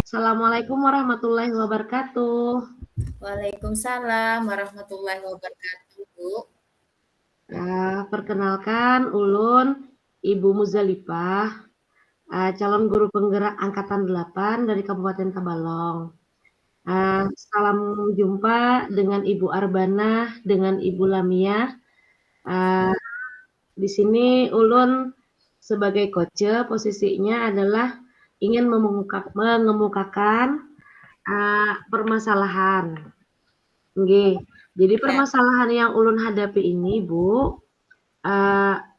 Assalamualaikum warahmatullahi wabarakatuh. Waalaikumsalam warahmatullahi wabarakatuh, Bu. Perkenalkan, Ulun, Ibu Muzalipah, calon guru penggerak angkatan 8 dari Kabupaten Tabalong. Salam jumpa dengan Ibu Arbana, dengan Ibu Lamia. Di sini Ulun sebagai coach, posisinya adalah ingin mengemukakan permasalahan. Nggih. Jadi permasalahan yang Ulun hadapi ini, Bu,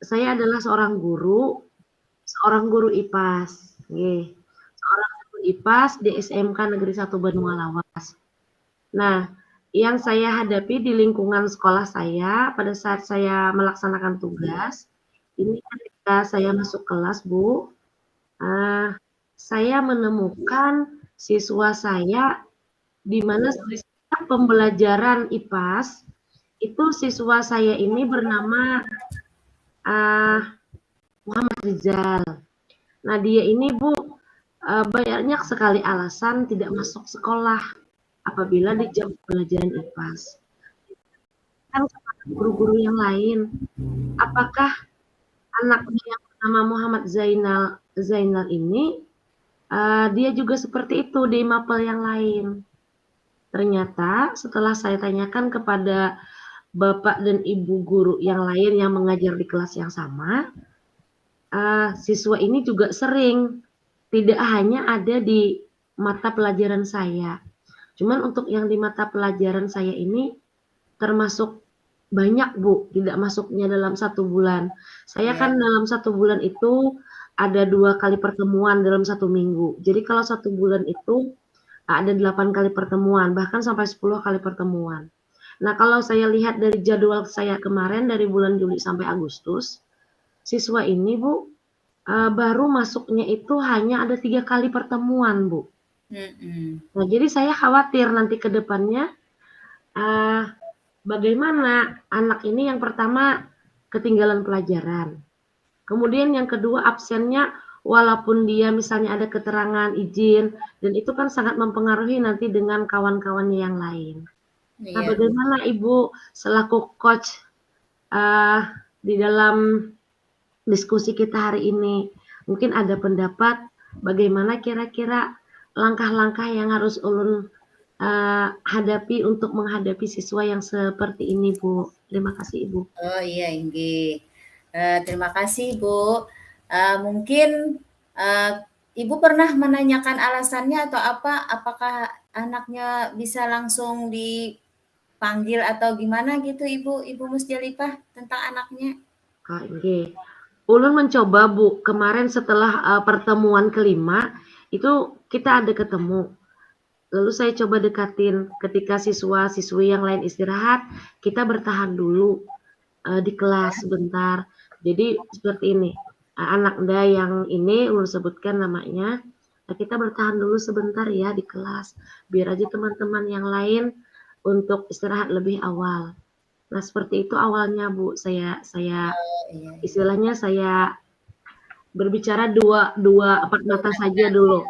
saya adalah seorang guru IPAS, nggih. Seorang guru IPAS di SMK Negeri 1 Banua Lawas. Nah, yang saya hadapi di lingkungan sekolah saya pada saat saya melaksanakan tugas, ini ketika saya masuk kelas, Bu, saya menemukan siswa saya di mana setiap pembelajaran IPAS itu siswa saya ini bernama Muhammad Rizal. Nah, dia ini, Bu, banyak sekali alasan tidak masuk sekolah apabila di jam pelajaran IPAS. Kan guru-guru yang lain, apakah anaknya yang bernama Muhammad Zainal ini dia juga seperti itu di mapel yang lain? Ternyata setelah saya tanyakan kepada bapak dan ibu guru yang lain yang mengajar di kelas yang sama, siswa ini juga sering, tidak hanya ada di mata pelajaran saya. Cuman untuk yang di mata pelajaran saya ini termasuk banyak, Bu, tidak masuknya dalam 1 bulan. Saya kan dalam 1 bulan itu ada 2 kali pertemuan dalam 1 minggu. Jadi kalau 1 bulan itu ada 8 kali pertemuan, bahkan sampai 10 kali pertemuan. Nah, kalau saya lihat dari jadwal saya kemarin dari bulan Juli sampai Agustus, siswa ini, Bu, baru masuknya itu hanya ada 3 kali pertemuan, Bu. Nah, jadi saya khawatir nanti ke depannya, bagaimana anak ini yang pertama ketinggalan pelajaran. Kemudian yang kedua absennya walaupun dia misalnya ada keterangan izin dan itu kan sangat mempengaruhi nanti dengan kawan-kawannya yang lain. Nah, bagaimana Ibu selaku coach di dalam diskusi kita hari ini? Mungkin ada pendapat bagaimana kira-kira langkah-langkah yang harus Ulun hadapi untuk menghadapi siswa yang seperti ini, Bu. Terima kasih, Ibu. Oh iya, inggih. Terima kasih, Bu. Mungkin Ibu pernah menanyakan alasannya atau apa? Apakah anaknya bisa langsung dipanggil atau gimana gitu, Ibu Musjalipah, tentang anaknya? Nggih. Ulun mencoba, Bu, kemarin setelah pertemuan kelima itu kita ada ketemu. Lalu saya coba dekatin ketika siswa-siswi yang lain istirahat, kita bertahan dulu di kelas sebentar. Jadi seperti ini, anak Anda yang ini Ulun sebutkan namanya, kita bertahan dulu sebentar ya di kelas, biar aja teman-teman yang lain untuk istirahat lebih awal. Nah, seperti itu awalnya, Bu. Saya istilahnya saya berbicara dua empat mata saja dulu,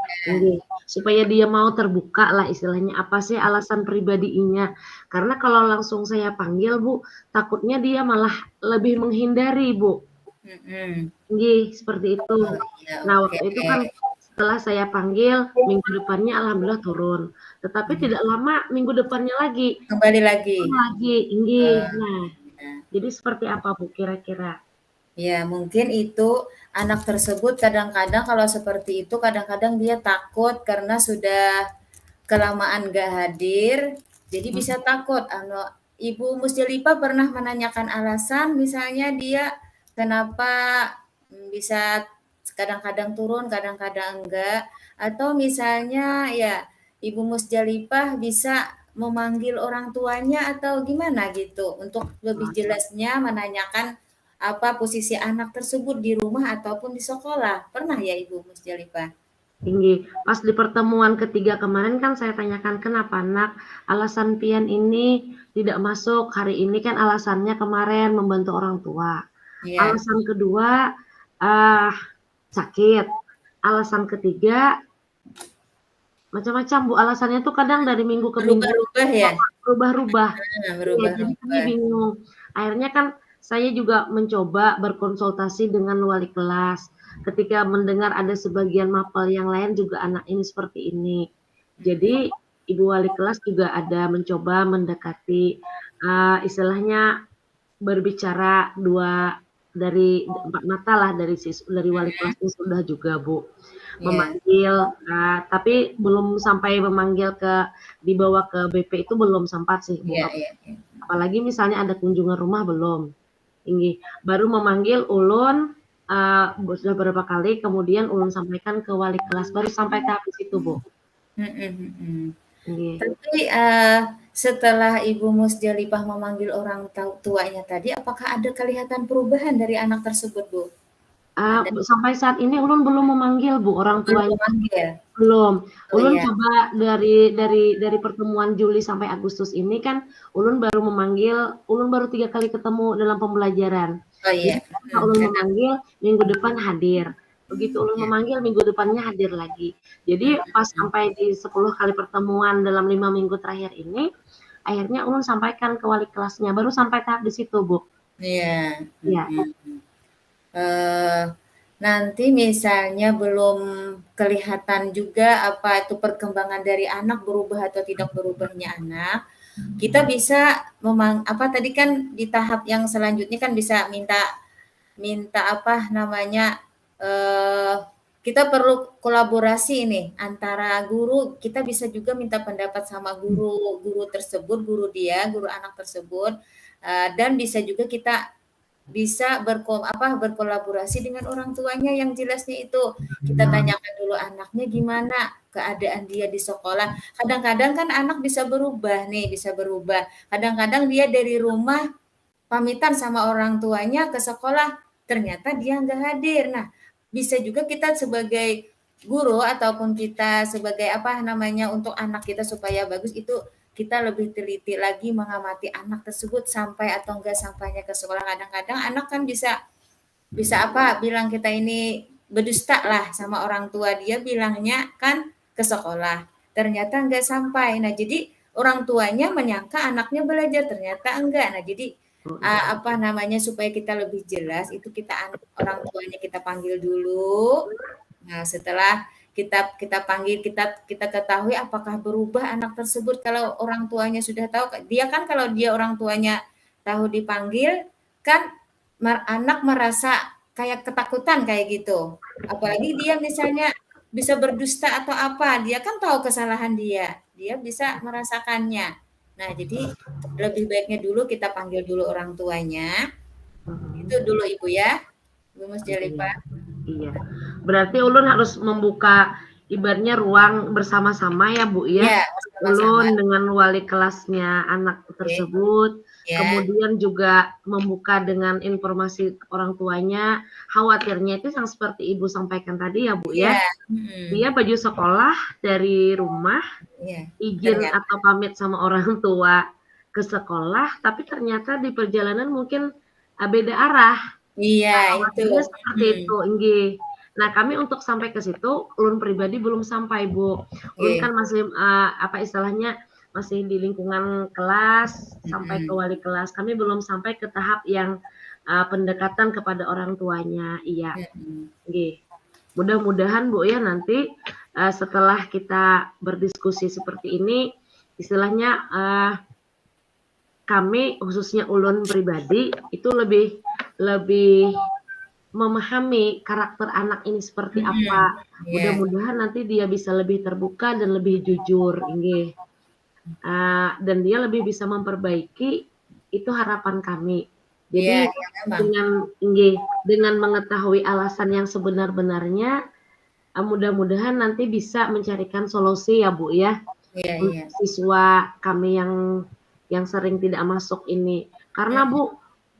supaya dia mau terbuka lah istilahnya, apa sih alasan pribadinya. Karena kalau langsung saya panggil, Bu, takutnya dia malah lebih menghindari, Bu. Nggih, seperti itu. Nah, waktu itu kan setelah saya panggil, minggu depannya alhamdulillah turun. Tetapi tidak lama minggu depannya lagi. Kembali lagi. Nggih. Nah, jadi seperti apa, Bu, kira-kira? Ya, mungkin itu anak tersebut kadang-kadang kalau seperti itu kadang-kadang dia takut karena sudah kelamaan nggak hadir, jadi bisa takut. Ibu Musdalifah pernah menanyakan alasan, misalnya dia kenapa bisa kadang-kadang turun, kadang-kadang enggak, atau misalnya ya Ibu Musdalifah bisa memanggil orang tuanya atau gimana gitu untuk lebih jelasnya menanyakan apa posisi anak tersebut di rumah ataupun di sekolah. Pernah ya Ibu Musdalifah? Tinggi. Pas di pertemuan ketiga kemarin kan saya tanyakan kenapa nak alasan Pian ini tidak masuk hari ini kan alasannya kemarin membantu orang tua. Iya. Alasan kedua sakit. Alasan ketiga macam-macam Bu alasannya tuh kadang dari minggu ke minggu Berubah-ubah ya? berubah-ubah. Iya jadi kami Berubah-ubah. bingung. Akhirnya kan saya juga mencoba berkonsultasi dengan wali kelas. Ketika mendengar ada sebagian mapel yang lain juga anak ini seperti ini. Jadi ibu wali kelas juga ada mencoba mendekati istilahnya berbicara dari 4 mata lah dari wali kelasnya sudah juga Bu. Iya. Memanggil, tapi belum sampai memanggil dibawa ke BP itu belum sempat sih Bu. Iya iya iya. Apalagi misalnya ada kunjungan rumah belum. Ini baru memanggil ulun sudah beberapa kali, kemudian ulun sampaikan ke wali kelas, baru sampai tahap di situ Bu. Nggih. Tapi setelah Ibu Musdalifah memanggil orang tuanya tadi, apakah ada kelihatan perubahan dari anak tersebut, Bu? Ada? Sampai saat ini ulun belum memanggil Bu orang Belum tuanya. memanggil? Belum. Oh Ulun iya. coba dari pertemuan Juli sampai Agustus ini kan ulun baru 3 kali ketemu dalam pembelajaran. Oh Jadi iya. ketika ulun memanggil, minggu depan hadir. Begitu ulun Iya. memanggil, minggu depannya hadir lagi. Jadi pas sampai di 10 kali pertemuan dalam 5 minggu terakhir ini, akhirnya ulun sampaikan ke wali kelasnya, baru sampai tahap di situ, Bu. Iya. Iya. Nanti misalnya belum kelihatan juga apa itu perkembangan dari anak berubah atau tidak berubahnya anak, kita bisa tadi kan di tahap yang selanjutnya kan bisa minta apa namanya kita perlu kolaborasi nih antara guru, kita bisa juga minta pendapat sama guru tersebut, guru anak tersebut, dan bisa juga kita bisa berkolaborasi dengan orang tuanya yang jelasnya itu kita tanyakan dulu anaknya gimana keadaan dia di sekolah. Kadang-kadang kan anak bisa berubah. Kadang-kadang dia dari rumah pamitan sama orang tuanya ke sekolah, ternyata dia nggak hadir. Nah, bisa juga kita sebagai guru ataupun kita sebagai untuk anak kita supaya bagus itu kita lebih teliti lagi mengamati anak tersebut sampai atau enggak sampainya ke sekolah. Kadang-kadang anak kan bisa bilang kita ini berdusta lah sama orang tua, dia bilangnya kan ke sekolah, ternyata enggak sampai. Nah, jadi orang tuanya menyangka anaknya belajar, ternyata enggak. Nah, jadi supaya kita lebih jelas itu orang tuanya kita panggil dulu. Nah, setelah kita panggil, kita ketahui apakah berubah anak tersebut. Kalau orang tuanya sudah tahu, dia kan kalau dia orang tuanya tahu dipanggil, kan anak merasa kayak ketakutan kayak gitu. Apalagi dia misalnya bisa berdusta atau apa, dia kan tahu kesalahan dia bisa merasakannya. Nah, jadi lebih baiknya dulu kita panggil dulu orang tuanya. Itu dulu Ibu ya, Ibu Musdalifah. Iya. Berarti ulun harus membuka ibaratnya ruang bersama-sama ya Bu ya. Ya, Ulun dengan wali kelasnya anak tersebut, kemudian juga membuka dengan informasi orang tuanya. Khawatirnya itu yang seperti Ibu sampaikan tadi ya Bu ya. Dia baju sekolah dari rumah, izin atau pamit sama orang tua ke sekolah, tapi ternyata di perjalanan mungkin beda arah. Iya, itu. Seperti itu, nggih. Nah, kami untuk sampai ke situ, ulun pribadi belum sampai, Bu. Ulun kan masih istilahnya masih di lingkungan kelas sampai ke wali kelas. Kami belum sampai ke tahap yang pendekatan kepada orang tuanya. Iya. Nggih. Mudah-mudahan Bu ya nanti setelah kita berdiskusi seperti ini, istilahnya kami khususnya ulun pribadi itu lebih memahami karakter anak ini seperti Mhm, apa. iya. Mudah-mudahan nanti dia bisa lebih terbuka dan lebih jujur, inggih. Dan dia lebih bisa memperbaiki, itu harapan kami. Iya Jadi iya memang. dengan mengetahui alasan yang sebenar-benarnya, mudah-mudahan nanti bisa mencarikan solusi ya, Bu, ya, Iya untuk iya. siswa kami yang sering tidak masuk ini. Karena, Mhm. Bu,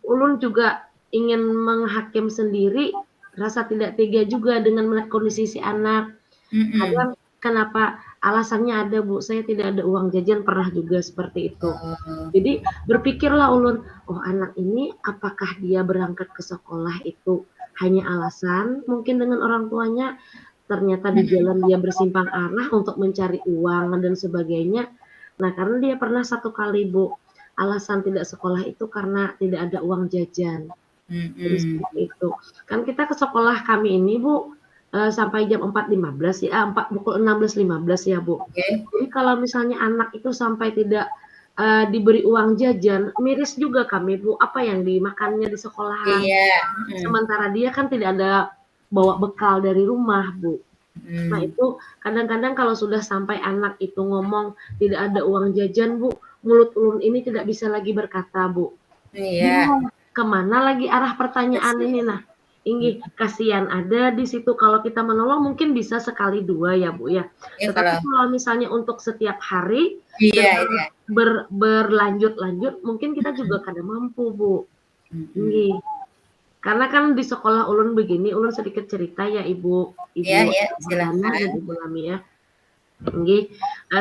ulun juga ingin menghakim sendiri, rasa tidak tega juga dengan melihat kondisi si anak. Mhm. Kadang kenapa alasannya ada, Bu, saya tidak ada uang jajan, pernah juga seperti itu. Oh. Jadi berpikirlah ulun, "Oh, anak ini apakah dia berangkat ke sekolah itu hanya alasan mungkin dengan orang tuanya, ternyata di Mhm. jalan dia bersimpang arah untuk mencari uang dan sebagainya." Nah, karena dia pernah satu kali, Bu, alasan tidak sekolah itu karena tidak ada uang jajan. Jadi Mhm. seperti itu. Kan kita ke sekolah kami ini, Bu, sampai jam 4.15 ya, pukul 16.15 ya, Bu. Oke. Jadi kalau misalnya anak itu sampai tidak, diberi uang jajan, miris juga kami, Bu, apa yang dimakannya di sekolahan. Iya, mhm. Sementara dia kan tidak ada bawa bekal dari rumah, Bu. Nah, Mhm. itu kadang-kadang kalau sudah sampai anak itu ngomong tidak ada uang jajan, Bu, mulut ulun ini tidak bisa lagi berkata, Bu. Iya. Bingung, ke mana lagi arah pertanyaan ini. Kasihan. Nah, Mhm. inggih, kasihan ada di situ kalau kita menolong mungkin bisa sekali dua ya, Bu, ya. Ya Tetapi kalau kalau misalnya untuk setiap hari dan iya harus iya. berlanjut-lanjut, mungkin kita Mhm. juga kada mampu, Bu. Mhm. Inggih. Karena kan di sekolah ulun begini, ulun sedikit cerita ya, Iya Ibu iya, Hana dan silahkan. Ibu Lamia. Inggih,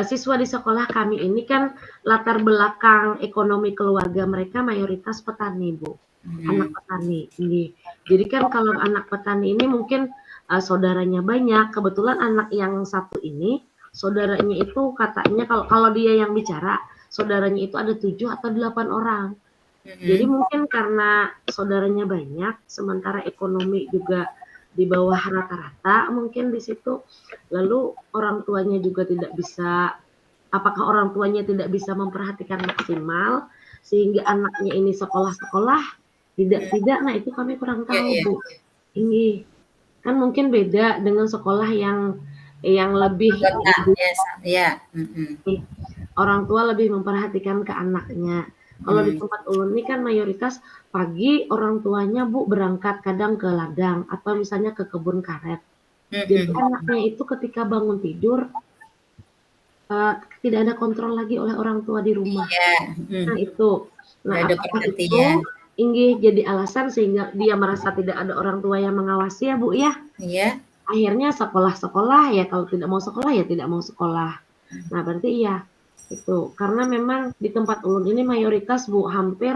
siswa di sekolah kami ini kan latar belakang ekonomi keluarga mereka mayoritas petani, Bu, anak Mhm. petani, inggih. Jadi kan kalau anak petani ini mungkin, saudaranya banyak, kebetulan anak yang satu ini, saudaranya itu katanya kalau kalau dia yang bicara, saudaranya itu ada 7 atau 8 orang. Jadi Mhm. mungkin karena saudaranya banyak, sementara ekonomi juga di bawah rata-rata mungkin di situ, lalu orang tuanya juga tidak bisa apakah orang tuanya tidak bisa memperhatikan maksimal, sehingga anaknya ini sekolah-sekolah, Mhm. tidak-tidak, nah itu kami kurang Iya tahu, iya. Bu. Inggih, kan mungkin beda dengan sekolah yang lebih Kota, iya iya, mhm. orang tua lebih memperhatikan ke anaknya. Kalau di Mhm. tempat ulun ini kan mayoritas pagi orang tuanya, Bu, berangkat kadang ke ladang atau misalnya ke kebun karet. Jadi Mhm. anaknya itu ketika bangun tidur, eee, tidak ada kontrol lagi oleh orang tua di rumah. Iya, Nah mhm. itu. Nah, Nggak ada apakah itu perhatian. inggih jadi alasan sehingga dia merasa tidak ada orang tua yang mengawasi ya, Bu, ya? Iya. Akhirnya sekolah-sekolah, ya kalau tidak mau sekolah, ya tidak mau sekolah. Nah, berarti iya, itu. Karena memang di tempat ulun ini mayoritas, Bu, hampir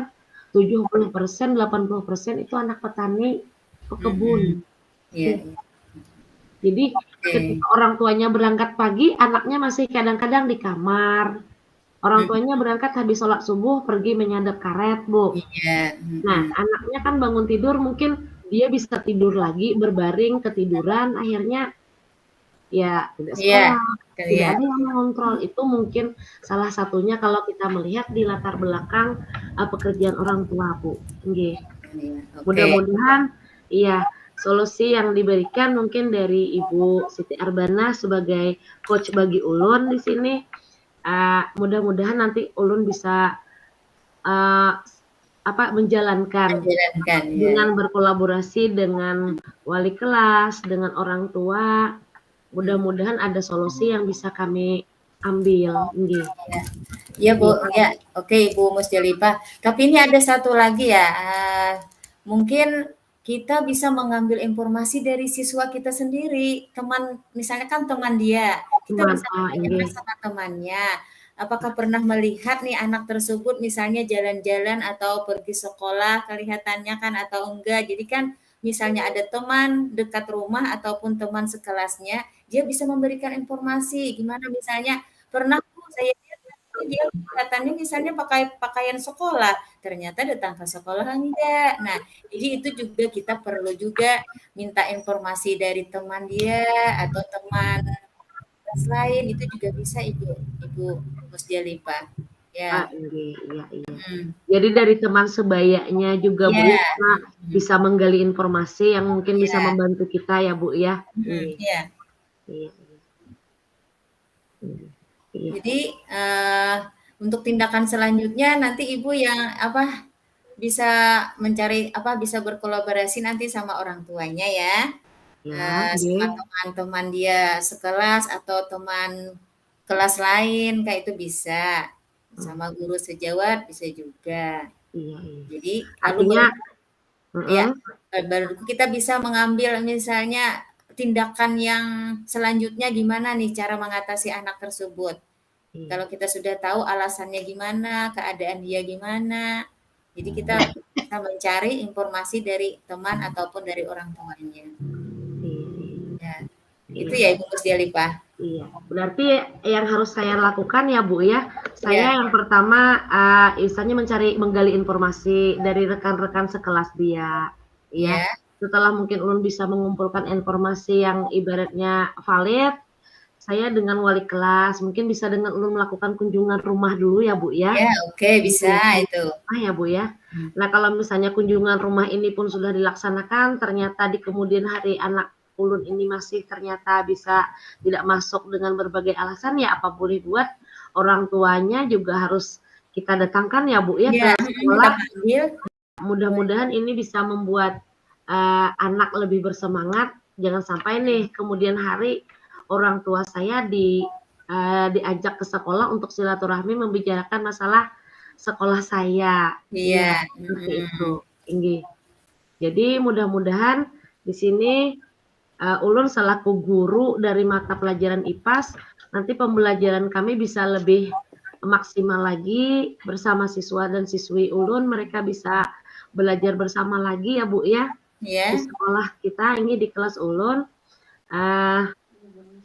70%, 80% itu anak petani, pekebun. Mhm. Iya iya. Jadi Oke. ketika orang tuanya berangkat pagi, anaknya masih kadang-kadang di kamar. Orang Mhm. tuanya berangkat habis sholat subuh pergi menyadap karet, Bu. Iya, Nah, mhm. anaknya kan bangun tidur mungkin dia bisa tidur lagi, berbaring, ketiduran, akhirnya ya tidak Iya, sekolah, tidak iya. ada yang mengontrol. Itu mungkin salah satunya kalau kita melihat di latar belakang, pekerjaan orang tua, Bu, nggih. Iya, oke. Mudah-mudahan iya, solusi yang diberikan mungkin dari Ibu Siti Arbana sebagai coach bagi ulun di sini, mudah-mudahan nanti ulun bisa, eee, menjalankan Menjalankan, iya dengan iya. berkolaborasi dengan wali kelas, dengan orang tua, Mhm. mudah-mudahan ada solusi yang bisa kami ambil, nggih. Iya. Iya, Bu, Iya. iya, oke, Ibu Musdalifah. Tapi ini ada satu lagi ya, mungkin kita bisa mengambil informasi dari siswa kita sendiri, teman misalnya kan teman dia, kita Cuman bisa nggih. menanyakan sama temannya, apakah pernah melihat nih anak tersebut misalnya jalan-jalan atau pergi sekolah kelihatannya kan atau enggak. Jadi kan misalnya ada teman dekat rumah ataupun teman sekelasnya, dia bisa memberikan informasi, gimana misalnya, "Pernah tuh saya lihat dia kelihatannya misalnya pakai pakaian sekolah, ternyata datang ke sekolah enggak." Nah, jadi itu juga kita perlu juga minta informasi dari teman dia atau teman kelas lain, itu juga bisa Ibu Ibu Musdalifah. Ya. Nggih, iya. Mhm. Jadi dari teman sebayanya juga, Bu, Iya. ya, karena Mhm. bisa menggali informasi yang mungkin bisa Iya. membantu kita ya, Bu, ya. Mhm, iya. Iya. Iya. Jadi, untuk tindakan selanjutnya nanti Ibu yang apa, bisa mencari apa, bisa berkolaborasi nanti sama orang tuanya ya, Ya, sama nggih. teman-teman dia sekelas atau teman kelas lain, kayak itu bisa. Sama guru sejawat bisa juga. Iya. Jadi lalu Artinya baru ya, heeh. baru kita bisa mengambil misalnya tindakan yang selanjutnya gimana nih cara mengatasi anak tersebut. Iya. Kalau kita sudah tahu alasannya gimana, keadaan dia gimana, jadi kita bisa mencari informasi dari teman ataupun dari orang tuanya. Ya, itu Iya. ya Ibu Musdalifah? Iya. Berarti yang harus saya lakukan ya, Bu, ya, saya Iya. yang pertama, misalnya menggali informasi dari rekan-rekan sekelas dia, ya. Iya. Setelah mungkin ulun bisa mengumpulkan informasi yang ibaratnya valid, saya dengan wali kelas, mungkin bisa dengan ulun melakukan kunjungan rumah dulu ya, Bu, ya. Ya, oke, bisa itu. Ya, Bu, ya. Nah, kalau misalnya kunjungan rumah ini pun sudah dilaksanakan, ternyata di kemudian hari anak ulun ini masih ternyata bisa tidak masuk dengan berbagai alasan, ya apa boleh buat, orang tuanya juga harus kita datangkan ya, Bu, ya, Iya, ke kita sekolah. panggil. Mudah-mudahan ini bisa membuat, anak lebih bersemangat, jangan sampai nih kemudian hari orang tua saya diajak ke sekolah untuk silaturahmi membicarakan masalah sekolah saya. Iya, Iya, seperti itu. mhm. Inggih. Jadi mudah-mudahan di sini, ulun selaku guru dari mata pelajaran IPAS, nanti pembelajaran kami bisa lebih maksimal lagi bersama siswa dan siswi ulun, mereka bisa belajar bersama lagi ya, Bu, ya, di Iya. sekolah kita ini di kelas ulun.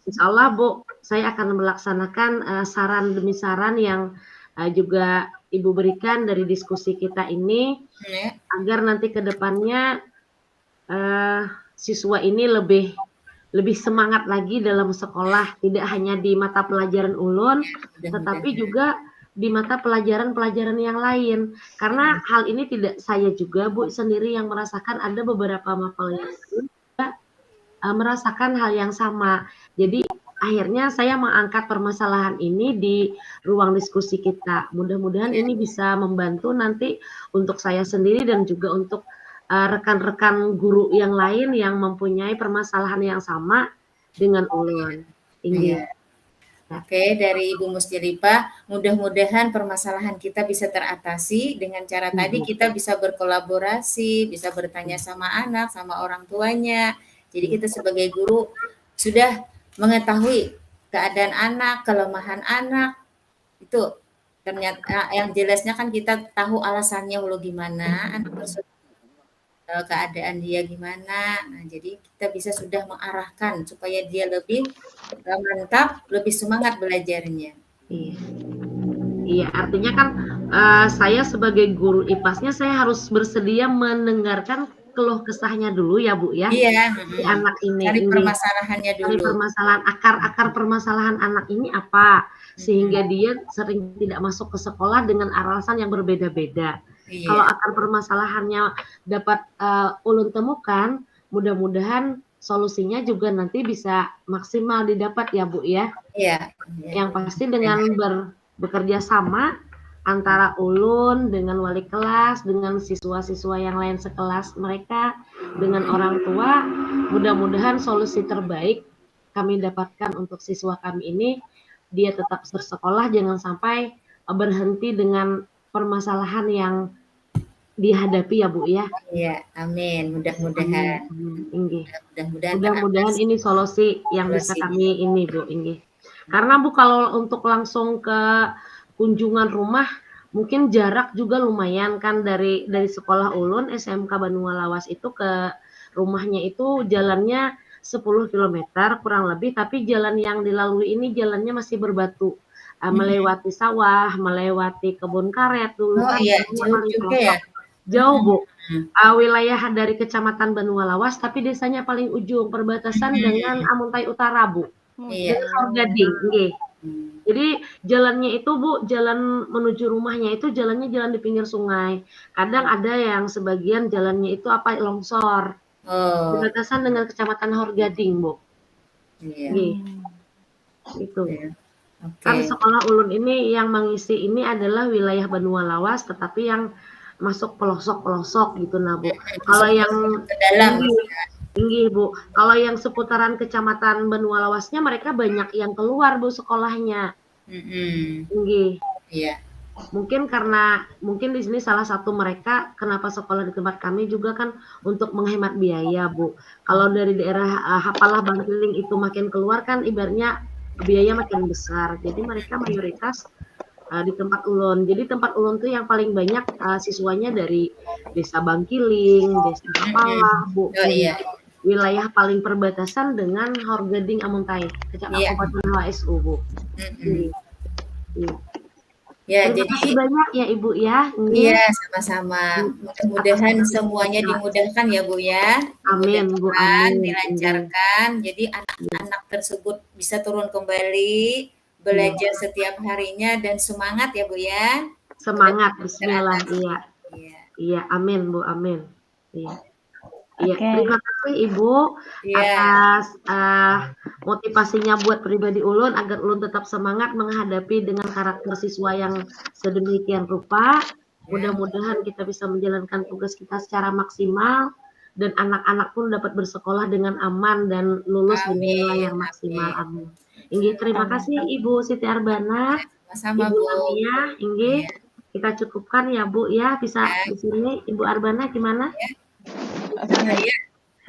Insyaallah, Bu, saya akan melaksanakan, saran demi saran yang, juga Ibu berikan dari diskusi kita ini, Iya. agar nanti ke depannya, siswa ini lebih semangat lagi dalam sekolah, tidak hanya di mata pelajaran ulun, tetapi Mudah-mudahan. juga di mata pelajaran-pelajaran yang lain. Karena hal ini tidak saya juga, Bu, sendiri yang merasakan, ada beberapa mapel yang lain juga, merasakan hal yang sama. Jadi akhirnya saya mengangkat permasalahan ini di ruang diskusi kita. Mudah-mudahan Iya. ini bisa membantu nanti untuk saya sendiri dan juga untuk, rekan-rekan guru yang lain yang mempunyai permasalahan yang sama dengan ulun. Iya. Inggih. Ya. Oke, dari Ibu Musdalifah, mudah-mudahan permasalahan kita bisa teratasi dengan cara tadi kita bisa berkolaborasi, bisa bertanya sama anak, sama orang tuanya. Jadi kita sebagai guru sudah mengetahui keadaan anak, kelemahan anak, itu ternyata yang jelasnya kan kita tahu alasannya gimana anak tersebut, keadaan dia gimana. Nah, jadi kita bisa sudah mengarahkan supaya dia lebih mantap, lebih semangat belajarnya. Iya. Iya, artinya kan, saya sebagai guru IPAS-nya saya harus bersedia mendengarkan keluh kesahnya dulu ya, Bu, ya, Iya, si anak ini. cari Inggih. permasalahannya Cari dulu. permasalahan, akar permasalahan anak ini apa, Mhm. sehingga dia sering tidak masuk ke sekolah dengan alasan yang berbeda-beda. Kalau Iya. akar permasalahannya dapat, ulun temukan, mudah-mudahan solusinya juga nanti bisa maksimal didapat ya, Bu, ya. Iya, iya. Yang pasti dengan bekerja sama antara ulun dengan wali kelas, dengan siswa-siswa yang lain sekelas mereka, dengan orang tua, mudah-mudahan solusi terbaik kami dapatkan untuk siswa kami ini, dia tetap bersekolah, jangan sampai berhenti dengan permasalahan yang dihadapi ya, Bu, ya. Iya, amin, mudah-mudahan. Inggih. Mudah-mudahan Mudah-mudahan teratasi. ini solusi yang bisa Solusinya. kami ini, Bu, inggih. Karena, Bu, kalau untuk langsung ke kunjungan rumah, mungkin jarak juga lumayan kan dari sekolah ulun SMK Banua Lawas itu ke rumahnya itu jalannya 10 kilometer kurang lebih, tapi jalan yang dilalui ini jalannya masih berbatu. Melewati sawah, melewati kebun karet dulu Oh kan iya, jalannya jauh paling juga ya? pelosok. Jauh, Bu. Mhm. Wilayah dari Kecamatan Banua Lawas, tapi desanya paling ujung, perbatasan dengan Amuntai Utara, Bu. Iya. Desa Sorgading, nggih. Jadi jalannya itu Bu, jalan menuju rumahnya itu jalannya jalan di pinggir sungai. Kadang ada yang sebagian jalannya itu longsor. Oh. Berbatasan dengan Kecamatan Horgading, Bu. Iya. Gitu. Iya. Kan Oke. sekolah ulun ini yang mengisi ini adalah wilayah Benua Lawas, tetapi yang masuk pelosok-pelosok gitu nah Bu. Kalau yang ke dalam tinggi Bu, kalau yang seputaran Kecamatan Benua Lawasnya mereka banyak yang keluar Bu sekolahnya. Tinggi. Iya. Mungkin di sini salah satu mereka kenapa sekolah di tempat kami juga kan untuk menghemat biaya Bu. Kalau dari daerah Hapalah Bangkiling itu makin keluar kan ibaratnya biaya makin besar. Jadi mereka mayoritas di tempat ulun. Jadi tempat ulun tuh yang paling banyak siswanya dari Desa Bangkiling, Desa Hapalah, Bu. Oh iya. Wilayah paling perbatasan dengan Horgading Amuntai, Kabupaten HSU, Bu. Ya, Terima kasih banyak ya Ibu ya. Iya, sama-sama. Mudah-mudahan semuanya dimudahkan ya Bu ya. Amin Bu, amin. Dilancarkan. Jadi anak-anak tersebut bisa turun kembali, belajar setiap harinya dan semangat ya Bu ya. Semangat, bismillah. Iya, amin Bu, amin. Iya. Iya, terima kasih Ibu atas motivasinya buat pribadi ulun agar ulun tetap semangat menghadapi dengan karakter siswa yang sedemikian rupa. Mudah-mudahan kita bisa menjalankan tugas kita secara maksimal dan anak-anak pun dapat bersekolah dengan aman dan lulus dengan nilai yang maksimal. Amin. Inggih, terima kasih Ibu Siti Arbana, sama Ibu Bu. Ania. Inggih, kita cukupkan ya Bu ya. Bisa di sini Ibu Arbana gimana? Ya,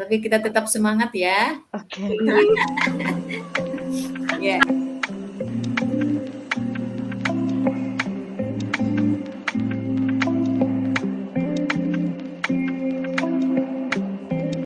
tapi kita tetap semangat ya. Oke. Ya.